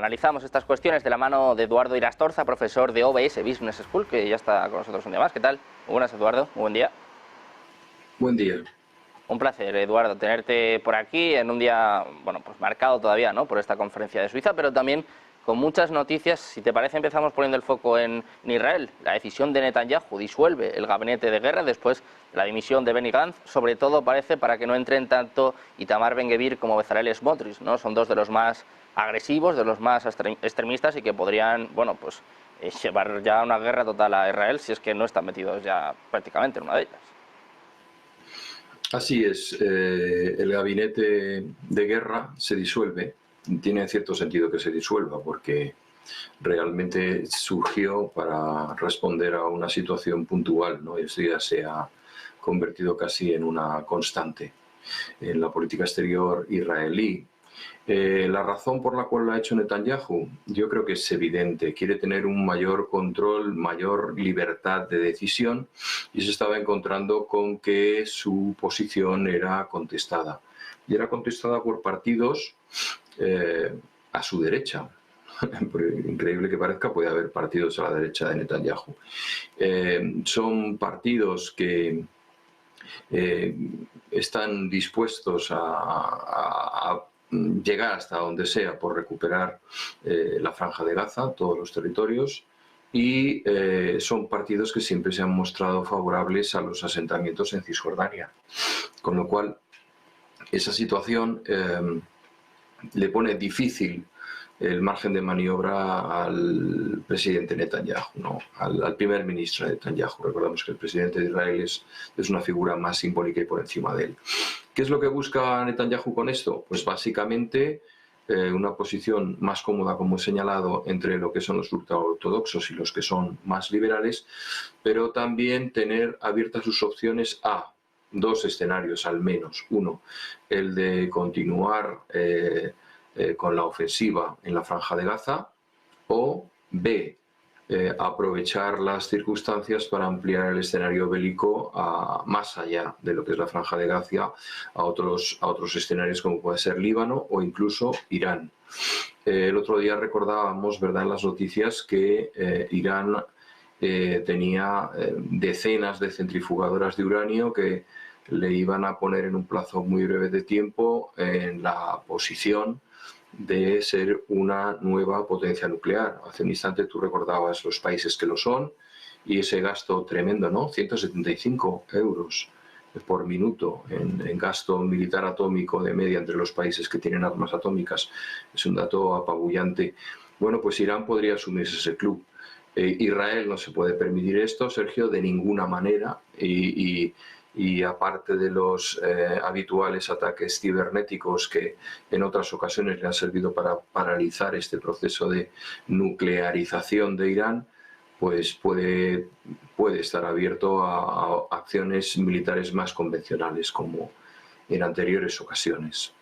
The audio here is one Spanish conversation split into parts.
Analizamos estas cuestiones de la mano de Eduardo Irastorza, profesor de OBS Business School, que ya está con nosotros un día más. ¿Qué tal? Muy buenas, Eduardo. Muy buen día. Buen día. Un placer, Eduardo, tenerte por aquí en un día, bueno, pues marcado todavía, ¿no?, por esta conferencia de Suiza, pero también con muchas noticias. Si te parece, empezamos poniendo el foco en Israel. La decisión de Netanyahu disuelve el gabinete de guerra después de la dimisión de Benny Gantz, sobre todo parece para que no entren tanto Itamar Ben-Gvir como Bezalel Smotrich, ¿no? Son dos de los más agresivos, de los más extremistas y que podrían, bueno, pues llevar ya una guerra total a Israel si es que no están metidos ya prácticamente en una de ellas. Así es, el gabinete de guerra se disuelve. Tiene cierto sentido que se disuelva porque realmente surgió para responder a una situación puntual, ¿no? Y esto ya se ha convertido casi en una constante en la política exterior israelí. La razón por la cual lo ha hecho Netanyahu, yo creo que es evidente. Quiere tener un mayor control, mayor libertad de decisión, y se estaba encontrando con que su posición era contestada. Y era contestada por partidos a su derecha. Increíble que parezca, puede haber partidos a la derecha de Netanyahu. Son partidos que están dispuestos a llegar hasta donde sea por recuperar la Franja de Gaza, todos los territorios, y son partidos que siempre se han mostrado favorables a los asentamientos en Cisjordania. Con lo cual, esa situación le pone difícil el margen de maniobra al presidente Netanyahu, ¿no? al primer ministro Netanyahu. Recordamos que el presidente de Israel es una figura más simbólica y por encima de él. ¿Qué es lo que busca Netanyahu con esto? Pues básicamente una posición más cómoda, como he señalado, entre lo que son los ultraortodoxos y los que son más liberales, pero también tener abiertas sus opciones a dos escenarios al menos. Uno, el de continuar con la ofensiva en la Franja de Gaza, o B, aprovechar las circunstancias para ampliar el escenario bélico más allá de lo que es la Franja de Gaza, a otros escenarios como puede ser Líbano o incluso Irán. El otro día recordábamos, ¿verdad?, en las noticias que Irán tenía decenas de centrifugadoras de uranio que le iban a poner en un plazo muy breve de tiempo en la posición de ser una nueva potencia nuclear. Hace un instante tú recordabas los países que lo son y ese gasto tremendo, ¿no? 175 euros por minuto en gasto militar atómico de media entre los países que tienen armas atómicas. Es un dato apabullante. Bueno, pues Irán podría asumirse ese club. Israel no se puede permitir esto, Sergio, de ninguna manera, y aparte de los habituales ataques cibernéticos que en otras ocasiones le han servido para paralizar este proceso de nuclearización de Irán, pues puede estar abierto a acciones militares más convencionales como en anteriores ocasiones.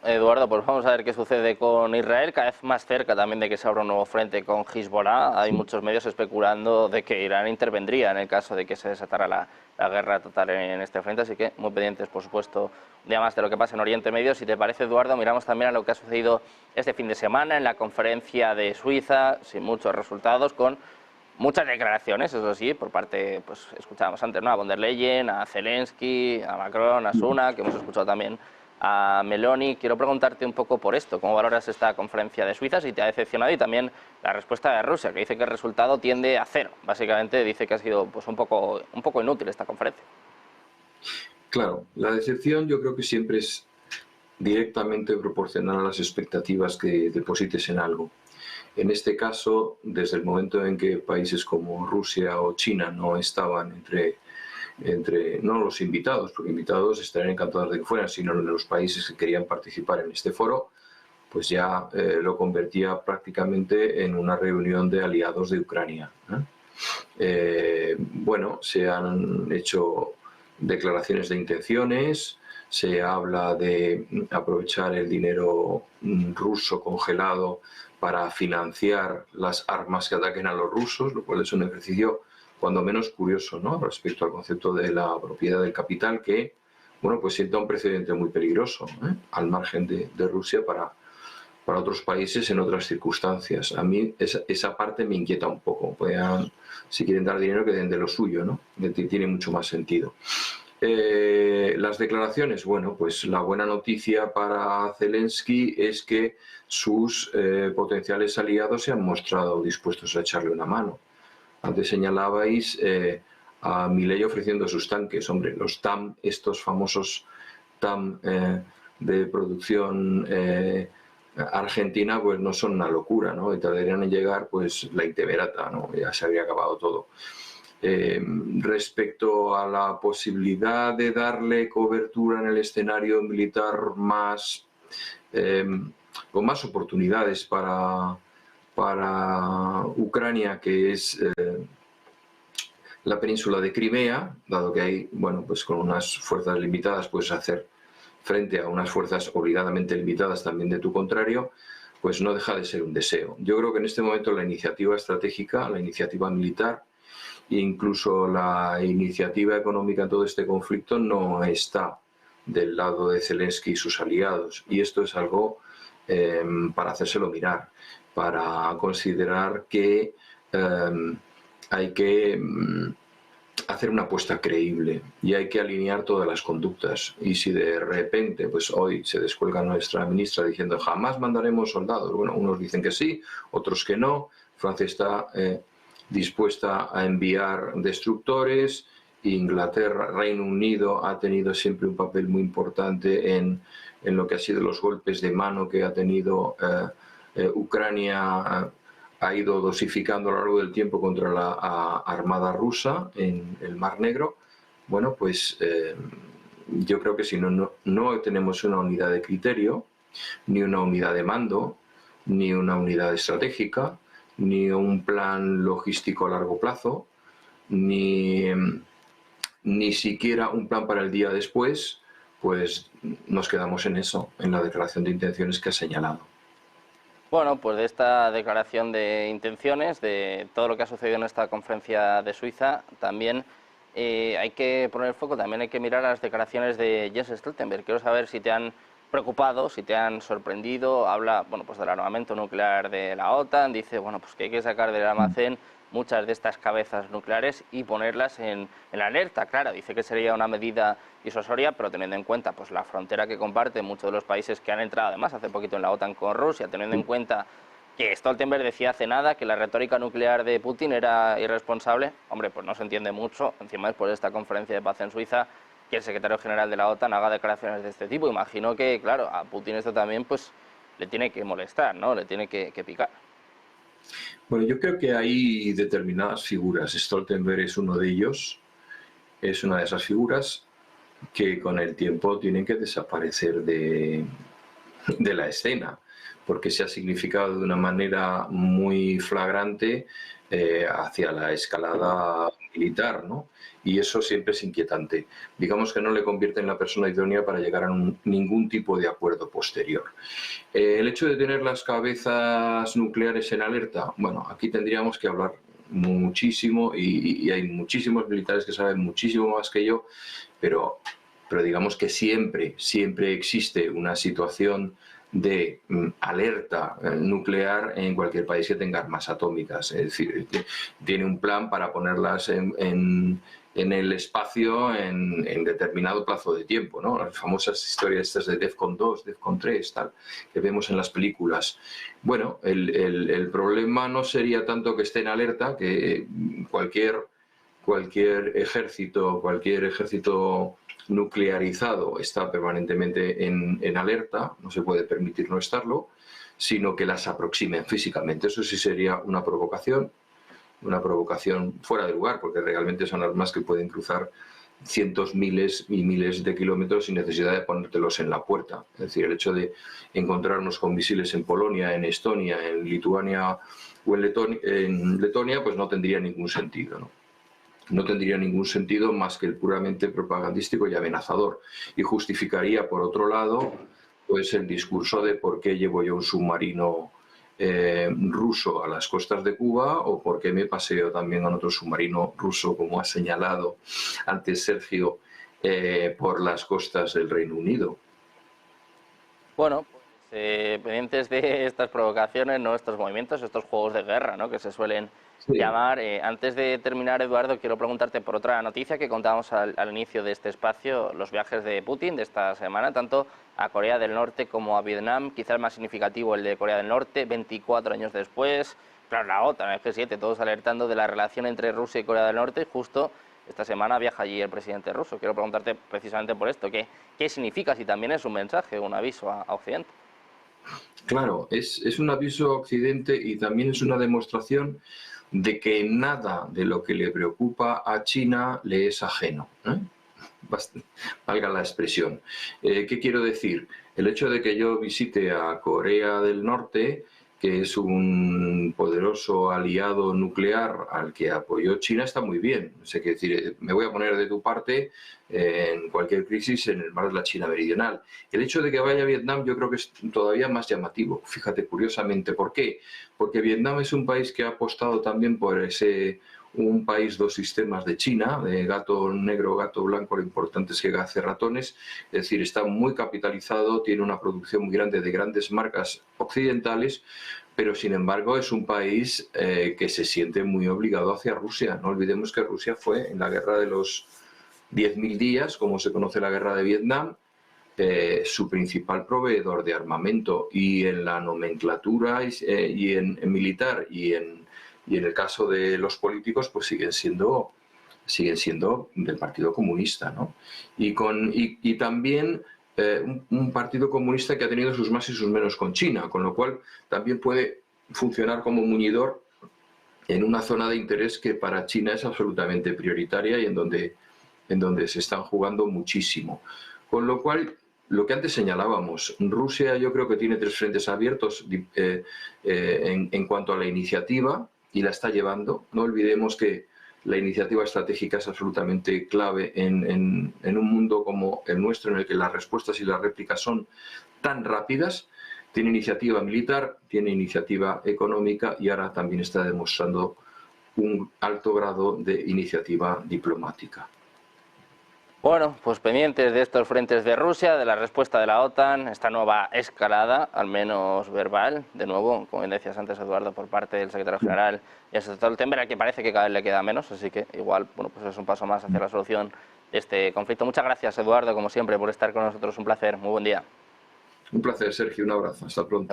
Eduardo, pues vamos a ver qué sucede con Israel, cada vez más cerca también de que se abra un nuevo frente con Hezbollah. Hay muchos medios especulando de que Irán intervendría en el caso de que se desatara la guerra total en este frente, así que muy pendientes, por supuesto, un día más de lo que pasa en Oriente Medio. Si te parece, Eduardo, miramos también a lo que ha sucedido este fin de semana en la conferencia de Suiza, sin muchos resultados, con muchas declaraciones, eso sí, por parte, pues escuchábamos antes, ¿no?, a von der Leyen, a Zelensky, a Macron, a Sunak, que hemos escuchado también a Meloni. Quiero preguntarte un poco por esto, ¿cómo valoras esta conferencia de Suiza, si te ha decepcionado, y también la respuesta de Rusia, que dice que el resultado tiende a cero? Básicamente dice que ha sido pues un poco inútil esta conferencia. Claro, la decepción yo creo que siempre es directamente proporcional a las expectativas que deposites en algo. En este caso, desde el momento en que países como Rusia o China no estaban entre no los invitados, porque invitados estarían encantados de que fueran, sino los países que querían participar en este foro, pues ya lo convertía prácticamente en una reunión de aliados de Ucrania. Bueno, se han hecho declaraciones de intenciones, se habla de aprovechar el dinero ruso congelado para financiar las armas que ataquen a los rusos, lo cual es un ejercicio cuando menos curioso, ¿no?, respecto al concepto de la propiedad del capital, que, bueno, pues sienta un precedente muy peligroso, al margen de Rusia para otros países en otras circunstancias. A mí esa parte me inquieta un poco. Puedan, si quieren dar dinero, que den de lo suyo, ¿no? Tiene mucho más sentido. Las declaraciones, bueno, pues la buena noticia para Zelensky es que sus potenciales aliados se han mostrado dispuestos a echarle una mano. Antes señalabais a Milei ofreciendo sus tanques. Hombre, los TAM, estos famosos TAM de producción argentina, pues no son una locura, ¿no? Y tardarían en llegar, pues, la Inteverata, ¿no? Ya se habría acabado todo. Respecto a la posibilidad de darle cobertura en el escenario militar más, con más oportunidades para Ucrania, que es la península de Crimea, dado que hay, bueno, pues con unas fuerzas limitadas puedes hacer frente a unas fuerzas obligadamente limitadas también de tu contrario, pues no deja de ser un deseo. Yo creo que en este momento la iniciativa estratégica, la iniciativa militar e incluso la iniciativa económica en todo este conflicto no está del lado de Zelensky y sus aliados. Y esto es algo para hacérselo mirar, para considerar que hay que hacer una apuesta creíble y hay que alinear todas las conductas. Y si de repente, pues hoy se descuelga nuestra ministra diciendo jamás mandaremos soldados, bueno, unos dicen que sí, otros que no. Francia está dispuesta a enviar destructores. Inglaterra, Reino Unido ha tenido siempre un papel muy importante en lo que ha sido los golpes de mano que ha tenido Ucrania. Ha ido dosificando a lo largo del tiempo contra la armada rusa en el Mar Negro. Bueno, pues yo creo que si no tenemos una unidad de criterio, ni una unidad de mando, ni una unidad estratégica, ni un plan logístico a largo plazo, ni siquiera un plan para el día después, pues nos quedamos en eso, en la declaración de intenciones que has señalado. Bueno, pues de esta declaración de intenciones, de todo lo que ha sucedido en esta conferencia de Suiza, también hay que poner el foco, también hay que mirar las declaraciones de Jens Stoltenberg. Quiero saber si te han preocupado, si te han sorprendido. Habla, bueno, pues del armamento nuclear de la OTAN, dice, bueno, pues que hay que sacar del almacén muchas de estas cabezas nucleares y ponerlas en la alerta. Claro, dice que sería una medida disuasoria, pero teniendo en cuenta pues la frontera que comparten muchos de los países que han entrado, además, hace poquito en la OTAN con Rusia, teniendo en cuenta que Stoltenberg decía hace nada que la retórica nuclear de Putin era irresponsable. Hombre, pues no se entiende mucho, encima después de esta conferencia de paz en Suiza, que el secretario general de la OTAN haga declaraciones de este tipo. Imagino que, claro, a Putin esto también pues le tiene que molestar, ¿no? Le tiene que picar. Bueno, yo creo que hay determinadas figuras. Stoltenberg es uno de ellos, es una de esas figuras que con el tiempo tienen que desaparecer de la escena, porque se ha significado de una manera muy flagrante hacia la escalada militar, ¿no? Y eso siempre es inquietante. Digamos que no le convierte en la persona idónea para llegar a ningún tipo de acuerdo posterior. El hecho de tener las cabezas nucleares en alerta, bueno, aquí tendríamos que hablar muchísimo y hay muchísimos militares que saben muchísimo más que yo, pero digamos que siempre existe una situación de alerta nuclear en cualquier país que tenga armas atómicas. Es decir, tiene un plan para ponerlas en el espacio en determinado plazo de tiempo, ¿no? Las famosas historias estas de DEFCON 2, DEFCON 3, tal, que vemos en las películas. Bueno, el problema no sería tanto que esté en alerta, que cualquier ejército nuclearizado está permanentemente en alerta, no se puede permitir no estarlo, sino que las aproximen físicamente. Eso sí sería una provocación fuera de lugar, porque realmente son armas que pueden cruzar cientos, miles y miles de kilómetros sin necesidad de ponértelos en la puerta. Es decir, el hecho de encontrarnos con misiles en Polonia, en Estonia, en Lituania o en Letonia, pues no tendría ningún sentido, ¿no? No tendría ningún sentido más que el puramente propagandístico y amenazador, y justificaría, por otro lado, pues el discurso de por qué llevo yo un submarino ruso a las costas de Cuba o por qué me paseo también en otro submarino ruso, como ha señalado antes Sergio, por las costas del Reino Unido. Bueno, Pendientes de estas provocaciones, ¿no? Estos movimientos, estos juegos de guerra, ¿no? Que se suelen Sí, llamar. Antes de terminar, Eduardo, quiero preguntarte por otra noticia que contábamos al inicio de este espacio, los viajes de Putin de esta semana, tanto a Corea del Norte como a Vietnam, quizás el más significativo el de Corea del Norte, 24 años después, claro, la OTAN, el G7, todos alertando de la relación entre Rusia y Corea del Norte, justo esta semana viaja allí el presidente ruso. Quiero preguntarte precisamente por esto, ¿qué significa, si también es un mensaje, un aviso a Occidente? claro, es un aviso a Occidente y también es una demostración de que nada de lo que le preocupa a China le es ajeno, ¿eh? Valga la expresión. ¿Qué quiero decir? El hecho de que yo visite a Corea del Norte, que es un poderoso aliado nuclear al que apoyó China, está muy bien. O sea, que decir, me voy a poner de tu parte en cualquier crisis en el mar de la China Meridional. El hecho de que vaya a Vietnam yo creo que es todavía más llamativo. Fíjate, curiosamente, ¿por qué? Porque Vietnam es un país que ha apostado también por ese un país, dos sistemas de China, de gato negro, gato blanco, lo importante es que hace ratones, es decir, está muy capitalizado, tiene una producción muy grande de grandes marcas occidentales, pero sin embargo es un país que se siente muy obligado hacia Rusia. No olvidemos que Rusia fue en la guerra de los 10.000 días, como se conoce la guerra de Vietnam, su principal proveedor de armamento y en la nomenclatura y en militar y en el caso de los políticos pues siguen siendo del Partido Comunista, ¿no? Y también un Partido Comunista que ha tenido sus más y sus menos con China, con lo cual también puede funcionar como muñidor en una zona de interés que para China es absolutamente prioritaria y en donde se están jugando muchísimo. Con lo cual, lo que antes señalábamos, Rusia yo creo que tiene tres frentes abiertos en cuanto a la iniciativa y la está llevando. No olvidemos que la iniciativa estratégica es absolutamente clave en un mundo como el nuestro, en el que las respuestas y las réplicas son tan rápidas. Tiene iniciativa militar, tiene iniciativa económica y ahora también está demostrando un alto grado de iniciativa diplomática. Bueno, pues pendientes de estos frentes de Rusia, de la respuesta de la OTAN, esta nueva escalada, al menos verbal, de nuevo, como bien decías antes, Eduardo, por parte del secretario general y el secretario Stoltenberg, que parece que cada vez le queda menos, así que igual, bueno, pues es un paso más hacia la solución de este conflicto. Muchas gracias, Eduardo, como siempre, por estar con nosotros. Un placer. Muy buen día. Un placer, Sergio. Un abrazo. Hasta pronto.